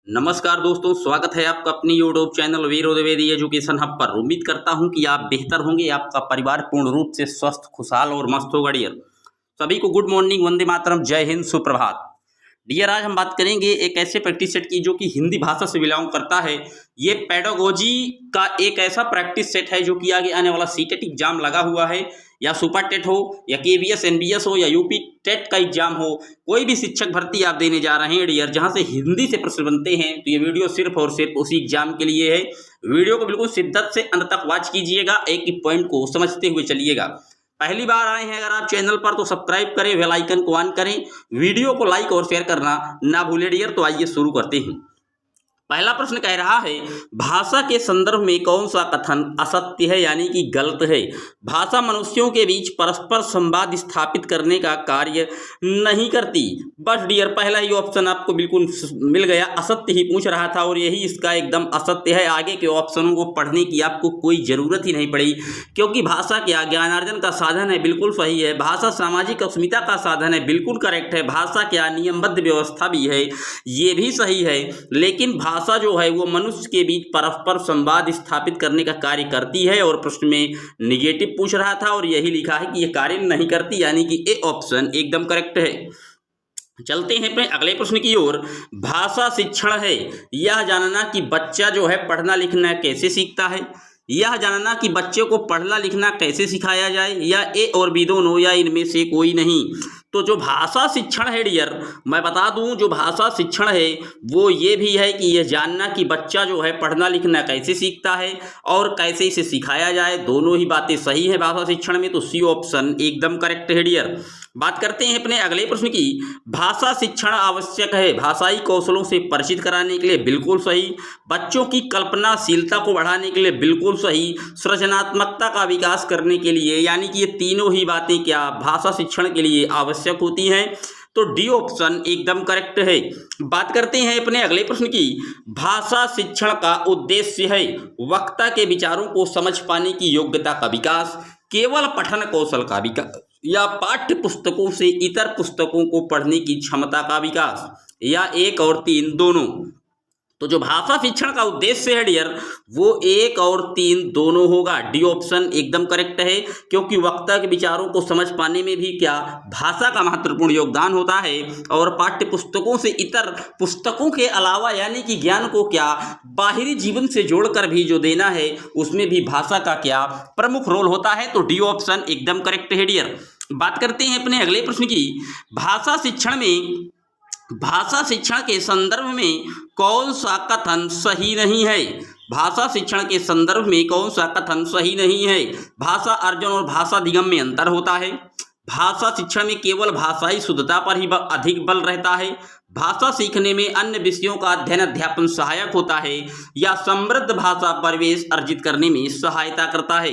नमस्कार दोस्तों, स्वागत है आपका अपनी यूट्यूब चैनल वीरो द्विवेदी एजुकेशन हब पर। उम्मीद करता हूं कि आप बेहतर होंगे, आपका परिवार पूर्ण रूप से स्वस्थ, खुशहाल और मस्त होगा डियर। सभी को गुड मॉर्निंग, वंदे मातरम, जय हिंद, सुप्रभात। डियर, आज हम बात करेंगे एक ऐसे प्रैक्टिस सेट की जो कि हिंदी भाषा से बिलोंग करता है। ये पेडागोजी का एक ऐसा प्रैक्टिस सेट है जो कि आगे आने वाला सीटेट एग्जाम लगा हुआ है, या सुपर टेट हो, या केवीएस एनबीएस हो, या यूपी टेट का एग्जाम हो, कोई भी शिक्षक भर्ती आप देने जा रहे हैं डियर, जहां से हिंदी से प्रश्न बनते हैं, तो ये वीडियो सिर्फ और सिर्फ उसी एग्जाम के लिए है। वीडियो को बिल्कुल शिद्दत से अंत तक वॉच कीजिएगा, एक एक पॉइंट को समझते हुए चलिएगा। पहली बार आए हैं अगर आप चैनल पर तो सब्सक्राइब करें, बेल आइकन को ऑन करें, वीडियो को लाइक और शेयर करना ना भूलें डियर। तो आइए शुरू करते हैं। पहला प्रश्न कह रहा है, भाषा के संदर्भ में कौन सा कथन असत्य है यानी कि गलत है। भाषा मनुष्यों के बीच परस्पर संवाद स्थापित करने का कार्य नहीं करती। बस डियर, पहला ही ऑप्शन आपको बिल्कुल मिल गया, असत्य ही पूछ रहा था और यही इसका एकदम असत्य है। आगे के ऑप्शनों को पढ़ने की आपको कोई जरूरत ही नहीं पड़ी, क्योंकि भाषा क्या ज्ञानार्जन का साधन है, बिल्कुल सही है। भाषा सामाजिक अस्मिता का साधन है, बिल्कुल करेक्ट है। भाषा क्या नियमबद्ध व्यवस्था भी है, ये भी सही है। लेकिन भाषा जो है वो मनुष्य के बीच परस्पर संवाद स्थापित करने का कार्य करती है, और प्रश्न में निगेटिव पूछ रहा था और यही लिखा है कि ये कार्य नहीं करती, यानी कि ए ऑप्शन एकदम करेक्ट है। चलते हैं अपने अगले प्रश्न की ओर। भाषा शिक्षण है यह जानना कि बच्चा जो है पढ़ना लिखना कैसे सीखता है। यह जानना कि बच्चे को पढ़ना लिखना कैसे सिखाया जाए, या ए और बी दोनों, या इनमें से कोई नहीं। तो जो भाषा शिक्षण है डियर, मैं बता दूं, जो भाषा शिक्षण है वो ये भी है कि यह जानना कि बच्चा जो है पढ़ना लिखना कैसे सीखता है और कैसे इसे सिखाया जाए। दोनों ही बातें सही है भाषा शिक्षण में, तो सी ऑप्शन एकदम करेक्ट है डियर। बात करते हैं अपने अगले प्रश्न की। भाषा शिक्षण आवश्यक है भाषाई कौशलों से परिचित कराने के लिए, बिल्कुल सही। बच्चों की कल्पनाशीलता को बढ़ाने के लिए, बिल्कुल सही। सृजनात्मकता का विकास करने के लिए, यानी कि ये तीनों ही बातें क्या भाषा शिक्षण के लिए आवश्यक होती हैं, तो डी ऑप्शन एकदम करेक्ट है। बात करते हैं अपने अगले प्रश्न की। भाषा शिक्षण का उद्देश्य है वक्ता के विचारों को समझ पाने की योग्यता का विकास, केवल पठन कौशल का विकास, या पाठ्य पुस्तकों से इतर पुस्तकों को पढ़ने की क्षमता का विकास, या एक और तीन दोनों। तो जो भाषा शिक्षण का उद्देश्य है डियर, वो एक और तीन दोनों होगा। डी ऑप्शन एकदम करेक्ट है, क्योंकि वक्ता के विचारों को समझ पाने में भी क्या भाषा का महत्वपूर्ण योगदान होता है, और पाठ्य पुस्तकों से इतर पुस्तकों के अलावा, यानी कि ज्ञान को क्या बाहरी जीवन से जोड़कर भी जो देना है, उसमें भी भाषा का क्या प्रमुख रोल होता है। तो डी ऑप्शन एकदम करेक्ट है डियर। बात करते हैं अपने अगले प्रश्न की। भाषा शिक्षण के संदर्भ में कौन सा कथन सही नहीं है। भाषा शिक्षण के संदर्भ में कौन सा कथन सही नहीं है। भाषा अर्जन और भाषा अधिगम में अंतर होता है। भाषा शिक्षण में केवल भाषाई शुद्धता पर ही अधिक बल रहता है। भाषा सीखने में अन्य विषयों का अध्ययन अध्यापन सहायक होता है, या समृद्ध भाषा परिवेश अर्जित करने में सहायता करता है।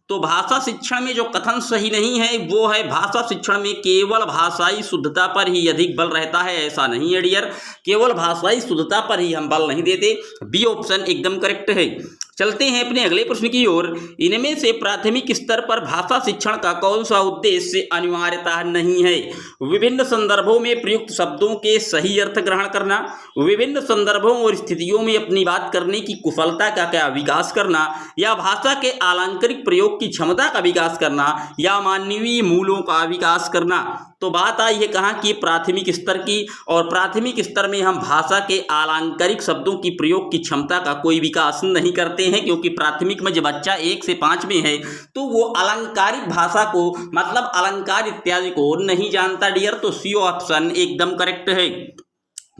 तो भाषा शिक्षण में जो कथन सही नहीं है वो है, भाषा शिक्षण में केवल भाषाई शुद्धता पर ही अधिक बल रहता है, ऐसा नहीं है डियर। केवल भाषाई शुद्धता पर ही हम बल नहीं देते। बी ऑप्शन एकदम करेक्ट है। चलते हैं अपने अगले प्रश्न की ओर। इनमें से प्राथमिक स्तर पर भाषा शिक्षण का कौन सा उद्देश्य अनिवार्यता नहीं है। विभिन्न संदर्भों में प्रयुक्त शब्दों के सही अर्थ ग्रहण करना, विभिन्न संदर्भों और स्थितियों में अपनी बात करने की कुशलता का क्या विकास करना, या भाषा के अलंकारिक प्रयोग की क्षमता का विकास करना, या मानवीय मूल्यों का विकास करना। तो बात आई है कहाँ की, प्राथमिक स्तर की, और प्राथमिक स्तर में हम भाषा के अलंकारिक शब्दों की प्रयोग की क्षमता का कोई विकास नहीं करते हैं, क्योंकि प्राथमिक में जब बच्चा 1 से 5 में है तो वो अलंकारिक भाषा को, मतलब अलंकार इत्यादि को नहीं जानता डियर। तो सी ऑप्शन एकदम करेक्ट है।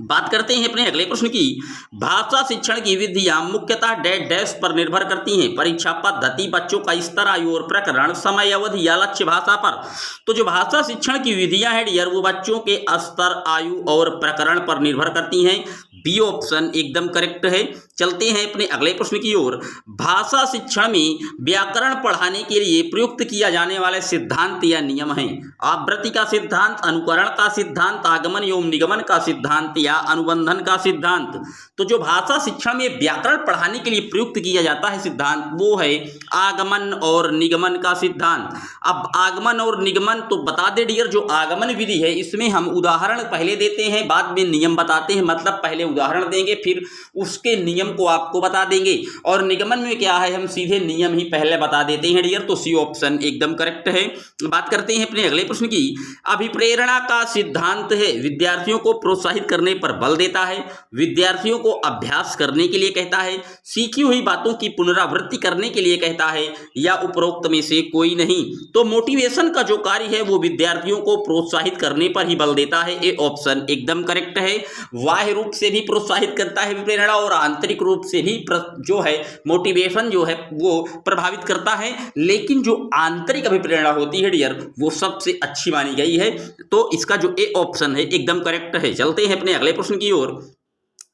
बात करते हैं अपने अगले प्रश्न की। भाषा शिक्षण की विधियां मुख्यतः डैश पर निर्भर करती हैं। परीक्षा पद्धति, बच्चों का स्तर, आयु और प्रकरण, समय अवधि या लक्ष्य भाषा पर। तो जो भाषा शिक्षण की विधियां हैं डियर, वो बच्चों के स्तर, आयु और प्रकरण पर निर्भर करती हैं। बी ऑप्शन एकदम करेक्ट है। चलते हैं अपने अगले प्रश्न की ओर। भाषा शिक्षण में व्याकरण पढ़ाने के लिए प्रयुक्त किया जाने वाले सिद्धांत या नियम हैं। आवृत्ति का सिद्धांत, अनुकरण का सिद्धांत, आगमन एवं निगमन का सिद्धांत, या अनुबंधन का सिद्धांत। तो जो भाषा शिक्षा में व्याकरण पढ़ाने के लिए प्रयुक्त किया जाता है सिद्धांत, वो है आगमन और निगमन का सिद्धांत। अब आगमन और निगमन तो बता दे डियर, जो आगमन विधि है इसमें हम उदाहरण पहले देते हैं, बाद में नियम बताते हैं। मतलब पहले उदाहरण देंगे, फिर उसके नियम को आपको बता देंगे। और निगमन में क्या है, हम सीधे नियम ही पहले बता देते हैं डियर। तो सी ऑप्शन एकदम करेक्ट है। बात करते हैं अपने अगले प्रश्न की। अभिप्रेरणा का सिद्धांत है विद्यार्थियों को प्रोत्साहित करने पर बल देता है, विद्यार्थियों को अभ्यास करने के लिए कहता है, सीखी हुई बातों की पुनरावृत्ति करने के लिए कहता है, या उपरोक्त में से कोई नहीं। तो मोटिवेशन का जो कार्य है वो विद्यार्थियों को प्रोत्साहित करने पर ही बल देता है। ये ऑप्शन एकदम करेक्ट है। बाह्य रूप से भी प्रोत्साहित करता है प्रेरणा, और आंतरिक रूप से भी जो है मोटिवेशन जो है वो प्रभावित करता है। लेकिन जो आंतरिक अभिप्रेरणा होती है डियर, वो सबसे अच्छी मानी गई है। तो इसका जो ए ऑप्शन है एकदम करेक्ट है। चलते हैं अपने अगले प्रश्न की ओर।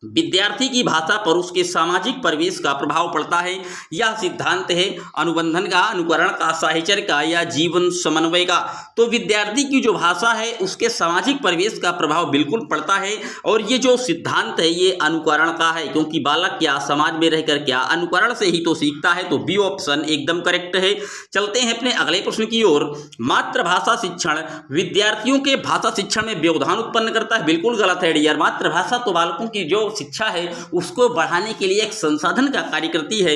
विद्यार्थी की भाषा पर उसके सामाजिक परिवेश का प्रभाव पड़ता है। यह सिद्धांत है अनुबंधन का, अनुकरण का, साहिचर्य का, या जीवन समन्वय का। तो विद्यार्थी की जो भाषा है उसके सामाजिक परिवेश का प्रभाव बिल्कुल पड़ता है। और ये जो सिद्धांत है ये अनुकरण का है, क्योंकि बालक क्या समाज में रहकर क्या अनुकरण से ही तो सीखता है। तो बी ऑप्शन एकदम करेक्ट है। चलते हैं अपने अगले प्रश्न की ओर। मातृभाषा शिक्षण विद्यार्थियों के भाषा शिक्षण में व्यवधान उत्पन्न करता है। बिल्कुल गलत है डियर। मातृभाषा तो बालकों की जो शिक्षा है उसको बढ़ाने के लिए एक संसाधन का कार्य करती है,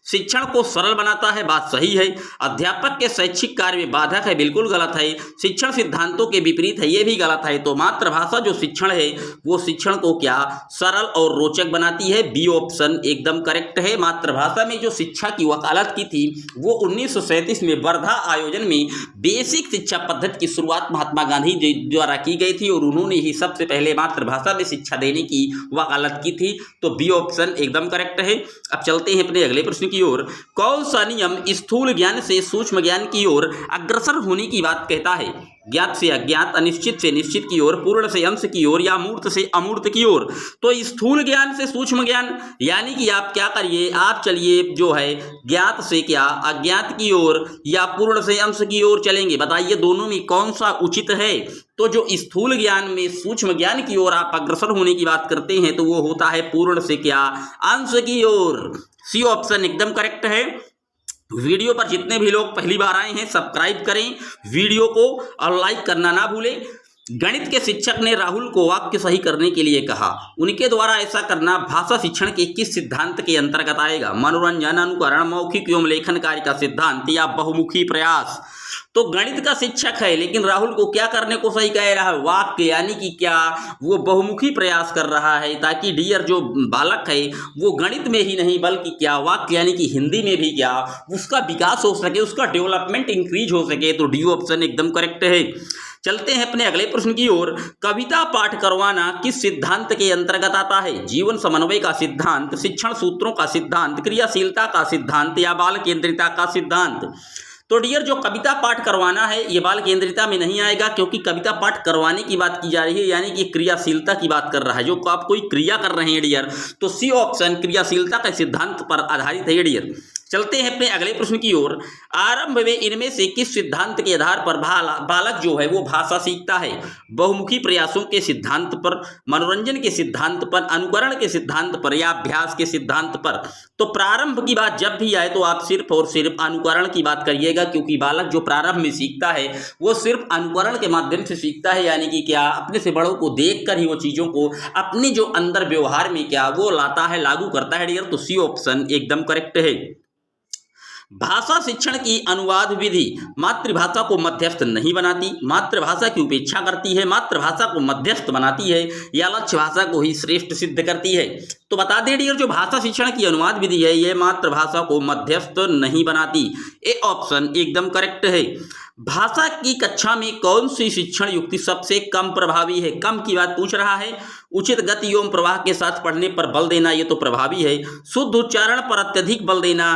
शिक्षण को सरल बनाता है, बात सही है। अध्यापक के शैक्षिक कार्य में बाधक है, बिल्कुल गलत है। शिक्षण सिद्धांतों के विपरीत है, ये भी गलत है। तो मातृभाषा जो शिक्षण है वो शिक्षण को क्या सरल और रोचक बनाती है। बी ऑप्शन एकदम करेक्ट है। मातृभाषा में जो शिक्षा की वकालत की थी वो 1937 में वर्धा आयोजन में बेसिक शिक्षा पद्धति की शुरुआत महात्मा गांधी द्वारा की गई थी, और उन्होंने ही सबसे पहले मातृभाषा में शिक्षा देने की वकालत की थी। तो बी ऑप्शन एकदम करेक्ट है। अब चलते हैं अपने अगले प्रश्न की ओर। कौन सा नियम स्थूल ज्ञान से सूक्ष्म ज्ञान की ओर अग्रसर होने की बात कहता है। ज्ञात से अज्ञात, अनिश्चित से निश्चित की ओर, पूर्ण से अंश की ओर, या मूर्त से अमूर्त की ओर। तो स्थूल ज्ञान से सूक्ष्म ज्ञान, यानी कि आप क्या करिए, आप चलिए जो है ज्ञात से क्या अज्ञात की ओर, या पूर्ण से अंश की ओर चलेंगे। बताइए दोनों में कौन सा उचित है। तो जो स्थूल ज्ञान में सूक्ष्म ज्ञान की ओर आप अग्रसर होने की बात करते हैं तो वो होता है पूर्ण से क्या अंश की ओर। सी ऑप्शन एकदम करेक्ट है। वीडियो पर जितने भी लोग पहली बार आए हैं सब्सक्राइब करें वीडियो को, और लाइक करना ना भूलें। गणित के शिक्षक ने राहुल को वाक्य सही करने के लिए कहा। उनके द्वारा ऐसा करना भाषा शिक्षण के किस सिद्धांत के अंतर्गत आएगा। मनोरंजन, अनुकरण, मौखिक एवं लेखन कार्य का सिद्धांत, या बहुमुखी प्रयास। तो गणित का शिक्षक है लेकिन राहुल को क्या करने को सही कह रहा है, वाक्य, यानी कि क्या वो बहुमुखी प्रयास कर रहा है, ताकि डियर जो बालक है वो गणित में ही नहीं बल्कि क्या वाक्य यानी कि हिंदी में भी क्या उसका विकास हो सके, उसका डेवलपमेंट इंक्रीज हो सके। तो डी ऑप्शन एकदम करेक्ट है। चलते हैं अपने अगले प्रश्न की ओर। कविता पाठ करवाना किस सिद्धांत के अंतर्गत आता है। जीवन समन्वय का सिद्धांत, शिक्षण सूत्रों का सिद्धांत, क्रियाशीलता का सिद्धांत, या बाल केंद्रिता का सिद्धांत। तो डियर जो कविता पाठ करवाना है ये बाल केंद्रिता में नहीं आएगा, क्योंकि कविता पाठ करवाने की बात की जा रही है, यानी कि क्रियाशीलता की बात कर रहा है, जो आप कोई क्रिया कर रहे हैं डियर। तो सी ऑप्शन क्रियाशीलता के सिद्धांत पर आधारित है डियर। चलते हैं अपने अगले प्रश्न की ओर। आरंभ में इनमें से किस सिद्धांत के आधार पर बालक जो है वो भाषा सीखता है। बहुमुखी प्रयासों के सिद्धांत पर, मनोरंजन के सिद्धांत पर, अनुकरण के सिद्धांत पर, या अभ्यास के सिद्धांत पर। तो प्रारंभ की बात जब भी आए तो आप सिर्फ और सिर्फ अनुकरण की बात करिएगा, क्योंकि बालक जो प्रारंभ में सीखता है वो सिर्फ अनुकरण के माध्यम से सीखता है, यानी कि क्या अपने से बड़ों को देख कर ही वो चीज़ों को अपने जो अंदर व्यवहार में क्या वो लाता है, लागू करता है डियर। तो सी ऑप्शन एकदम करेक्ट है। भाषा शिक्षण की अनुवाद विधि मातृभाषा को मध्यस्थ नहीं बनाती, मातृभाषा की उपेक्षा करती है, मातृभाषा को मध्यस्थ बनाती है, या लक्ष्य भाषा को ही श्रेष्ठ सिद्ध करती है। तो बता दें डियर जो भाषा शिक्षण की अनुवाद विधि है ये मातृभाषा को मध्यस्थ नहीं बनाती। ए ऑप्शन एकदम करेक्ट है। भाषा की कक्षा में कौन सी शिक्षण युक्ति सबसे कम प्रभावी है। कम की बात पूछ रहा है। उचित गति एवं प्रवाह के साथ पढ़ने पर बल देना ये तो प्रभावी है। शुद्ध उच्चारण पर अत्यधिक बल देना,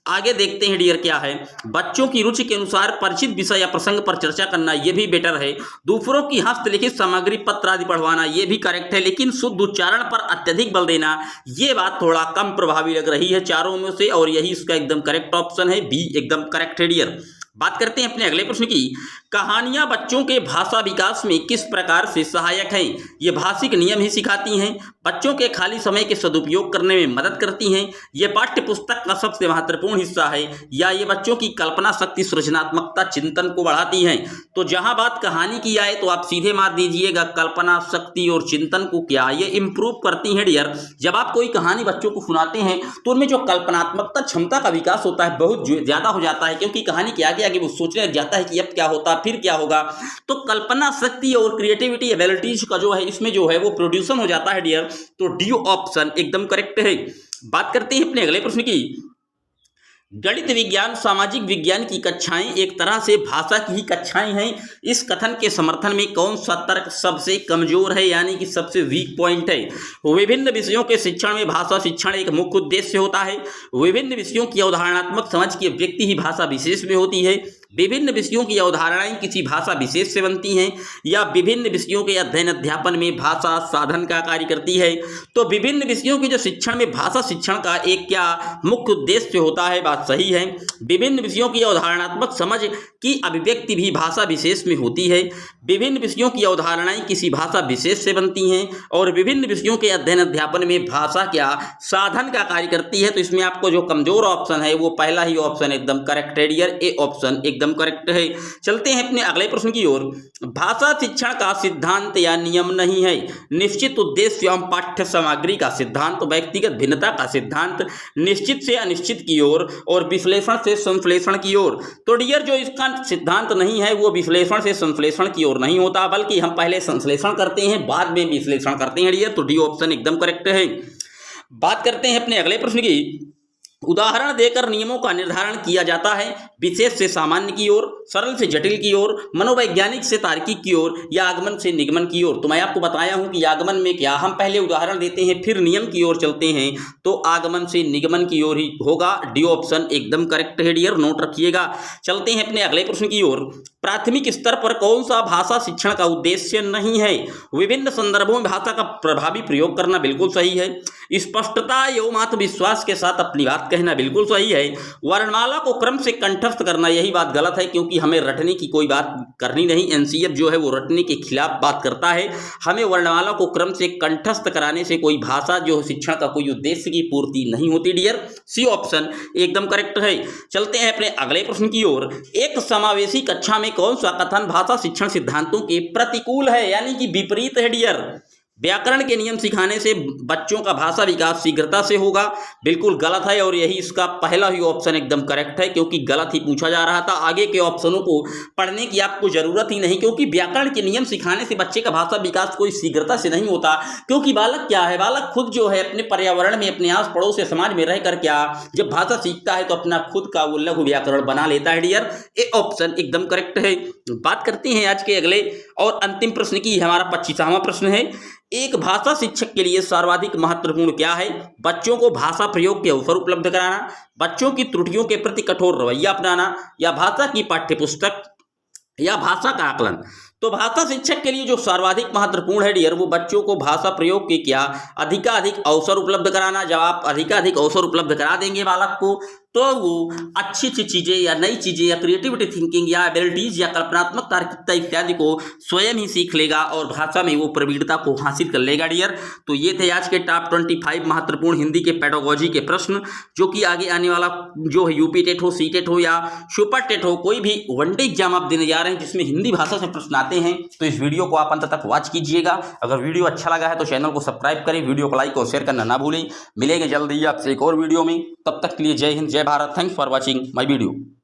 आगे देखते हैं डियर क्या है। बच्चों की रुचि के अनुसार परिचित विषय या प्रसंग पर चर्चा करना ये भी बेटर है। दूसरों की हस्तलिखित सामग्री, पत्र आदि पढ़वाना ये भी करेक्ट है, लेकिन शुद्ध उच्चारण पर अत्यधिक बल देना ये बात थोड़ा कम प्रभावी लग रही है चारों में से, और यही इसका एकदम करेक्ट ऑप्शन है। बी एकदम करेक्ट है डियर। बात करते हैं अपने अगले प्रश्न की। कहानियां बच्चों के भाषा विकास में किस प्रकार से सहायक हैं? ये भाषिक नियम ही सिखाती हैं, बच्चों के खाली समय के सदुपयोग करने में मदद करती हैं, ये पाठ्य पुस्तक का सबसे महत्वपूर्ण हिस्सा है, या ये बच्चों की कल्पना शक्ति, सृजनात्मकता, चिंतन को बढ़ाती हैं? तो जहां बात कहानी की आए तो आप सीधे मार दीजिएगा कल्पना शक्ति और चिंतन को। क्या ये इंप्रूव करती हैं डियर? जब आप कोई कहानी बच्चों को सुनाते हैं तो उनमें जो कल्पनात्मकता क्षमता का विकास होता है बहुत ज्यादा हो जाता है, क्योंकि कहानी के आगे आगे वो सोचने लग जाता है कि अब क्या होता, फिर क्या होगा। तो कल्पना शक्ति और क्रिएटिविटी एबिलिटीज का जो है इसमें जो है वो प्रोड्यूसन हो जाता है डियर। तो डी ऑप्शन एकदम करेक्ट है। बात करते हैं अपने अगले प्रश्न की। गणित विज्ञान सामाजिक विज्ञान की कक्षाएं एक तरह से भाषा की ही कक्षाएं हैं। इस कथन के समर्थन में कौन सा तर्क सबसे कमजोर है, यानी कि सबसे वीक पॉइंट है? विभिन्न विषयों के शिक्षण में भाषा शिक्षण एक मुख्य उद्देश्य होता है। विभिन्न विषयों की अवधारणात्मक समझ की अभिव्यक्ति ही भाषा विशेष में होती है। विभिन्न विषयों की अवधारणाएं किसी भाषा विशेष से बनती हैं, या विभिन्न विषयों के अध्ययन अध्यापन में भाषा साधन का कार्य करती है। तो विभिन्न विषयों के जो शिक्षण में भाषा शिक्षण का एक क्या मुख्य उद्देश्य होता है? बात सही है। विभिन्न विषयों की अवधारणात्मक समझ की अभिव्यक्ति भी भाषा विशेष में होती है। विभिन्न विषयों की अवधारणाएं किसी भाषा विशेष से बनती हैं, और विभिन्न विषयों के अध्ययन अध्यापन में भाषा क्या साधन का कार्य करती है। तो इसमें आपको जो कमजोर ऑप्शन है वो पहला ही ऑप्शन एकदम करेक्ट है डियर, ए ऑप्शन एकदम करेक्ट है। चलते हैं अपने अगले प्रश्न की ओर। भाषा शिक्षण का सिद्धांत या नियम नहीं है। निश्चित उद्देश्य एवं पाठ्य सामग्री का सिद्धांत, व्यक्तिगत भिन्नता का सिद्धांत, निश्चित से अनिश्चित की ओर, और विश्लेषण से संश्लेषण की ओर। तो डियर जो इसका सिद्धांत नहीं है वो विश्लेषण से संश्लेषण की ओर नहीं होता, बल्कि हम पहले संश्लेषण करते हैं बाद में विश्लेषण करते हैं डियर। तो डी ऑप्शन एकदम करेक्ट है। बात करते हैं अपने अगले प्रश्न की। उदाहरण देकर नियमों का निर्धारण किया जाता है। विशेष से सामान्य की ओर, सरल से जटिल की ओर, मनोवैज्ञानिक से तार्किक की ओर, या आगमन से निगमन की ओर। तो मैं आपको बताया हूं कि आगमन में क्या हम पहले उदाहरण देते हैं फिर नियम की ओर चलते हैं, तो आगमन से निगमन की ओर ही होगा। डी ऑप्शन एकदम करेक्ट है डियर, नोट रखिएगा। चलते हैं अपने अगले प्रश्न की ओर। प्राथमिक स्तर पर कौन सा भाषा शिक्षण का उद्देश्य नहीं है? विभिन्न संदर्भों में भाषा का प्रभावी प्रयोग करना बिल्कुल सही है। स्पष्टता एवं आत्मविश्वास के साथ अपनी बात कहना बिल्कुल सही है। वर्णमाला को क्रम से कंठस्थ करना, यही बात गलत है, क्योंकि हमें रटने की कोई बात करनी नहीं। एनसीएफ जो है वो रटने के खिलाफ बात करता है। हमें वर्णमाला को क्रम से कंठस्थ कराने से कोई भाषा जो शिक्षण का कोई उद्देश्य की पूर्ति नहीं होती डियर। सी ऑप्शन एकदम करेक्ट है। चलते हैं अपने अगले प्रश्न की ओर। एक समावेशी कक्षा में कौन सा कथन भाषा शिक्षण सिद्धांतों के प्रतिकूल है, यानी कि विपरीत है डियर? व्याकरण के नियम सिखाने से बच्चों का भाषा विकास शीघ्रता से होगा, बिल्कुल गलत है, और यही इसका पहला ही ऑप्शन एकदम करेक्ट है, क्योंकि गलत ही पूछा जा रहा था। आगे के ऑप्शनों को पढ़ने की आपको जरूरत ही नहीं, क्योंकि व्याकरण के नियम सिखाने से बच्चे का भाषा विकास कोई शीघ्रता से नहीं होता। क्योंकि बालक क्या है, बालक खुद जो है अपने पर्यावरण में, अपने आस पड़ोस समाज में रहकर क्या जब भाषा सीखता है तो अपना खुद का वो लघु व्याकरण बना लेता है डियर। ए ऑप्शन एकदम करेक्ट है। बात करते हैं आज के अगले और अंतिम प्रश्न की। हमारा 25वां प्रश्न है। एक भाषा शिक्षक के लिए सर्वाधिक महत्वपूर्ण क्या है? बच्चों को भाषा प्रयोग के अवसर उपलब्ध कराना, बच्चों की त्रुटियों के प्रति कठोर रवैया अपनाना, या भाषा की पाठ्यपुस्तक, या भाषा का आकलन। तो भाषा शिक्षक के लिए जो सर्वाधिक महत्वपूर्ण है डियर, वो बच्चों को भाषा प्रयोग के क्या अधिकाधिक अवसर उपलब्ध कराना। जब आप अधिकाधिक अवसर उपलब्ध करा देंगे बालक को, तो वो अच्छी अच्छी चीज़ें या नई चीज़ें या क्रिएटिविटी थिंकिंग या एबिलिटीज या कल्पनात्मक तार्किकता इत्यादि को स्वयं ही सीख लेगा और भाषा में वो प्रवीणता को हासिल कर लेगा डियर। तो ये थे आज के टॉप 25 महत्वपूर्ण हिंदी के पेडागोजी के प्रश्न, जो कि आगे आने वाला जो है यूपी टेट हो, सी टेट हो या सुपर टेट हो, कोई भी वनडे एग्जाम आप देने जा रहे हैं जिसमें हिंदी भाषा से प्रश्न आते हैं, तो इस वीडियो को आप अंत तक वॉच कीजिएगा। अगर वीडियो अच्छा लगा है तो चैनल को सब्सक्राइब करें, वीडियो को लाइक और शेयर करना ना भूलें। मिलेंगे जल्दी आपसे एक और वीडियो में, तब तक के लिए जय हिंद, जय Bharat. Thanks for watching my video.